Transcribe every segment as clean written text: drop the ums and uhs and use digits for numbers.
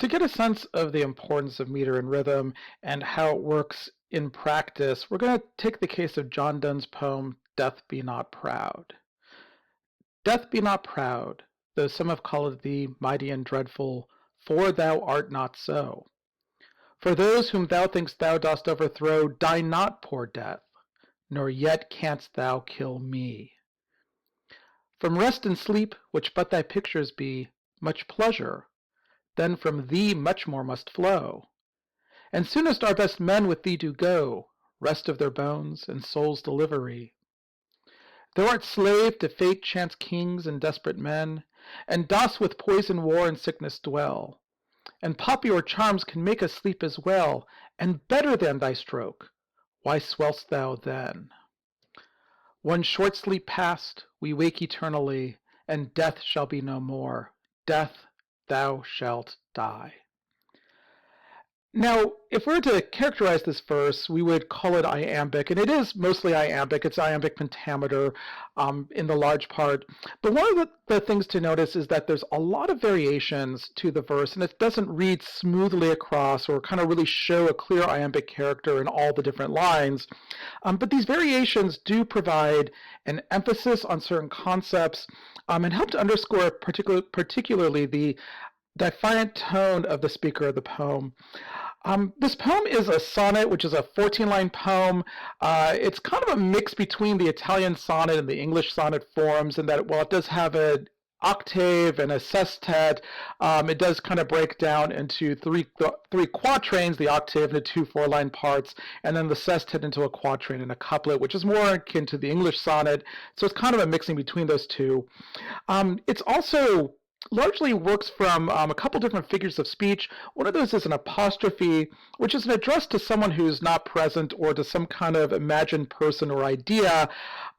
To get a sense of the importance of meter and rhythm and how it works in practice, we're going to take the case of John Donne's poem, Death Be Not Proud. Death be not proud, though some have called thee mighty and dreadful, for thou art not so. For those whom thou think'st thou dost overthrow die not, poor death, nor yet canst thou kill me. From rest and sleep, which but thy pictures be, much pleasure, then from thee much more must flow. And soonest our best men with thee do go, rest of their bones and soul's delivery. Thou art slave to fate, chance kings, and desperate men, and dost with poison, war, and sickness dwell. And poppy or charms can make us sleep as well, and better than thy stroke. Why swell'st thou then? One short sleep past, we wake eternally, and death shall be no more. Death, thou shalt die. Now, if we were to characterize this verse, we would call it iambic, and it is mostly iambic. It's iambic pentameter in the large part. But one of the things to notice is that there's a lot of variations to the verse, and it doesn't read smoothly across or kind of really show a clear iambic character in all the different lines. But these variations do provide an emphasis on certain concepts and help to underscore particularly the defiant tone of the speaker of the poem. This poem is a sonnet, which is a 14-line poem. It's kind of a mix between the Italian sonnet and the English sonnet forms, in that while it does have an octave and a sestet, it does kind of break down into three quatrains, the octave into two 4-line parts, and then the sestet into a quatrain and a couplet, which is more akin to the English sonnet. So it's kind of a mixing between those two. It's also largely works from a couple different figures of speech. One of those is an apostrophe, which is an address to someone who's not present or to some kind of imagined person or idea,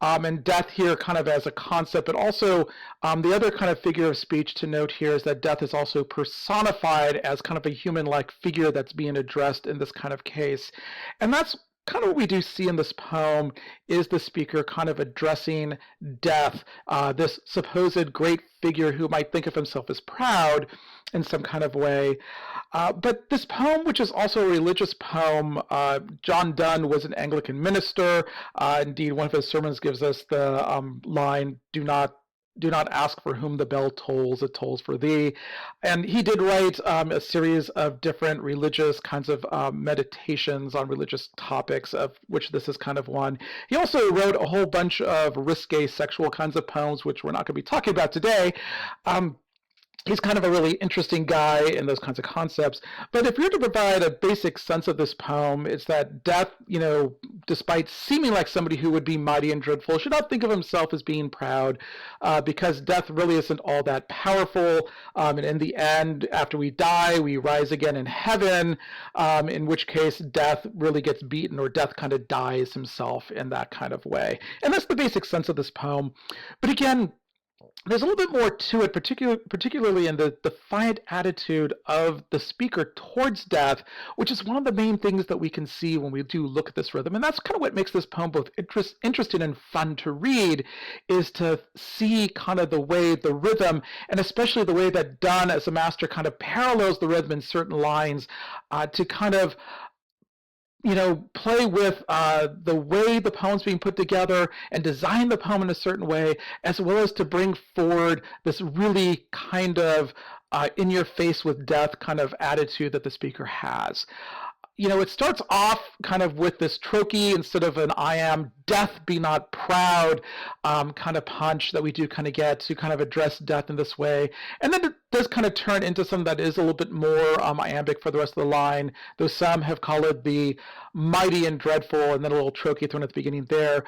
and death here kind of as a concept, but also the other kind of figure of speech to note here is that death is also personified as kind of a human-like figure that's being addressed in this kind of case. And that's kind of what we do see in this poem is the speaker kind of addressing death, this supposed great figure who might think of himself as proud in some kind of way. But this poem, which is also a religious poem, John Donne was an Anglican minister. Indeed, one of his sermons gives us the line, do not ask for whom the bell tolls, it tolls for thee. And he did write a series of different religious kinds of meditations on religious topics, of which this is kind of one. He also wrote a whole bunch of risque sexual kinds of poems, which we're not going to be talking about today. He's kind of a really interesting guy in those kinds of concepts. But if you're to provide a basic sense of this poem, it's that death, despite seeming like somebody who would be mighty and dreadful, should not think of himself as being proud, because death really isn't all that powerful. And in the end, after we die, we rise again in heaven, in which case death really gets beaten, or death kind of dies himself in that kind of way. And that's the basic sense of this poem. But again, there's a little bit more to it, particularly in the defiant attitude of the speaker towards death, which is one of the main things that we can see when we do look at this rhythm. And that's kind of what makes this poem both interesting and fun to read, is to see kind of the way the rhythm, and especially the way that Donne as a master kind of parallels the rhythm in certain lines to kind of play with the way the poem's being put together and design the poem in a certain way, as well as to bring forward this really kind of in your face with death kind of attitude that the speaker has. It starts off kind of with this trochee instead of an I am, death be not proud kind of punch that we do kind of get to kind of address death in this way. And then it does kind of turn into something that is a little bit more iambic for the rest of the line, though some have called it the mighty and dreadful, and then a little trochee thrown at the beginning there.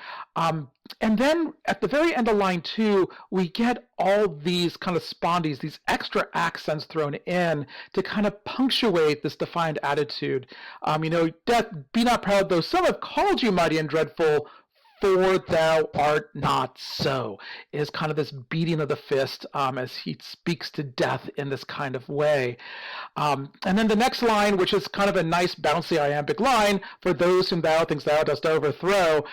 And then at the very end of line 2, we get all these kind of spondies, these extra accents thrown in to kind of punctuate this defiant attitude. Death, be not proud, though some have called you mighty and dreadful, for thou art not so, is kind of this beating of the fist as he speaks to death in this kind of way. And then the next line, which is kind of a nice bouncy iambic line, for those whom thou thinkst thou dost overthrow,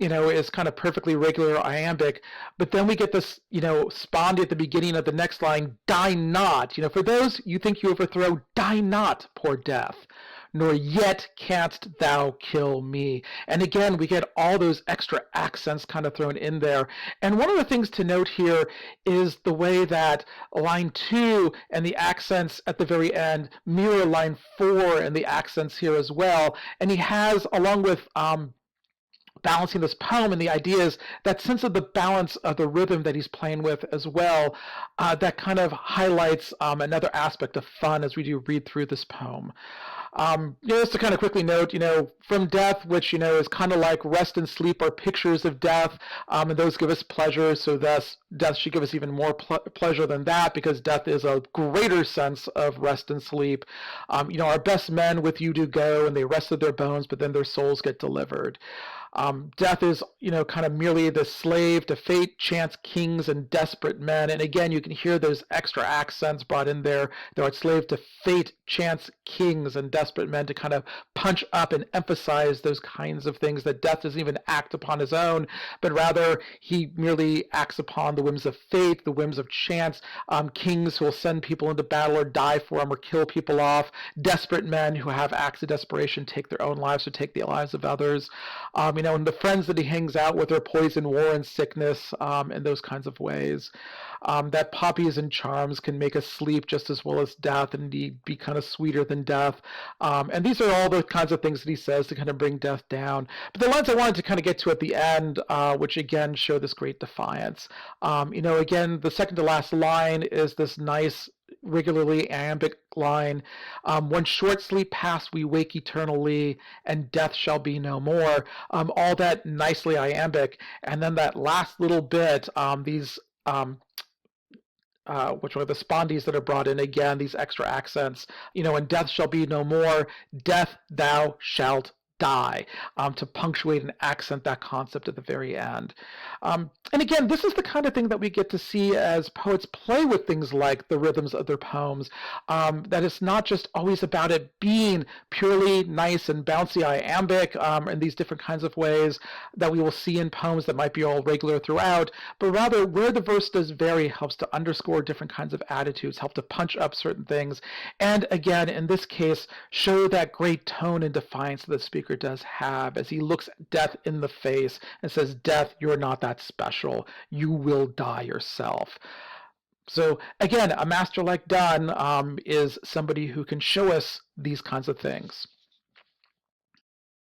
is kind of perfectly regular iambic. But then we get this, spondy at the beginning of the next line, die not. For those you think you overthrow, die not, poor death, nor yet canst thou kill me. And again, we get all those extra accents kind of thrown in there. And one of the things to note here is the way that line 2 and the accents at the very end mirror line 4 and the accents here as well. And he has, along with balancing this poem, and the idea is that sense of the balance of the rhythm that he's playing with as well, that kind of highlights another aspect of fun as we do read through this poem. Just to kind of quickly note, from death, which, is kind of like rest and sleep are pictures of death, and those give us pleasure, so thus death should give us even more pleasure than that, because death is a greater sense of rest and sleep. Our best men with you do go, and they rested their bones, but then their souls get delivered. Death is, kind of merely the slave to fate, chance, kings, and desperate men. And again, you can hear those extra accents brought in there. They're a slave to fate, chance, kings, and desperate men to kind of punch up and emphasize those kinds of things, that death doesn't even act upon his own, but rather he merely acts upon the whims of fate, the whims of chance, kings who will send people into battle or die for him or kill people off, desperate men who have acts of desperation, take their own lives or take the lives of others. And the friends that he hangs out with are poison, war, and sickness, and those kinds of ways. That poppies and charms can make us sleep just as well as death, and indeed be kind of sweeter than death. And these are all the kinds of things that he says to kind of bring death down. But the lines I wanted to kind of get to at the end, which again show this great defiance. Again, the second to last line is this nice, regularly iambic line. When short sleep pass, we wake eternally, and death shall be no more. All that nicely iambic. And then that last little bit, these which are the spondies that are brought in again, these extra accents, and death shall be no more, death thou shalt die, to punctuate and accent that concept at the very end. And again, this is the kind of thing that we get to see as poets play with things like the rhythms of their poems, that it's not just always about it being purely nice and bouncy iambic in these different kinds of ways that we will see in poems that might be all regular throughout, but rather where the verse does vary helps to underscore different kinds of attitudes, help to punch up certain things, and again, in this case, show that great tone and defiance that the speaker does have as he looks death in the face and says, "Death, you're not that special. You will die yourself." So again, a master like Donne is somebody who can show us these kinds of things.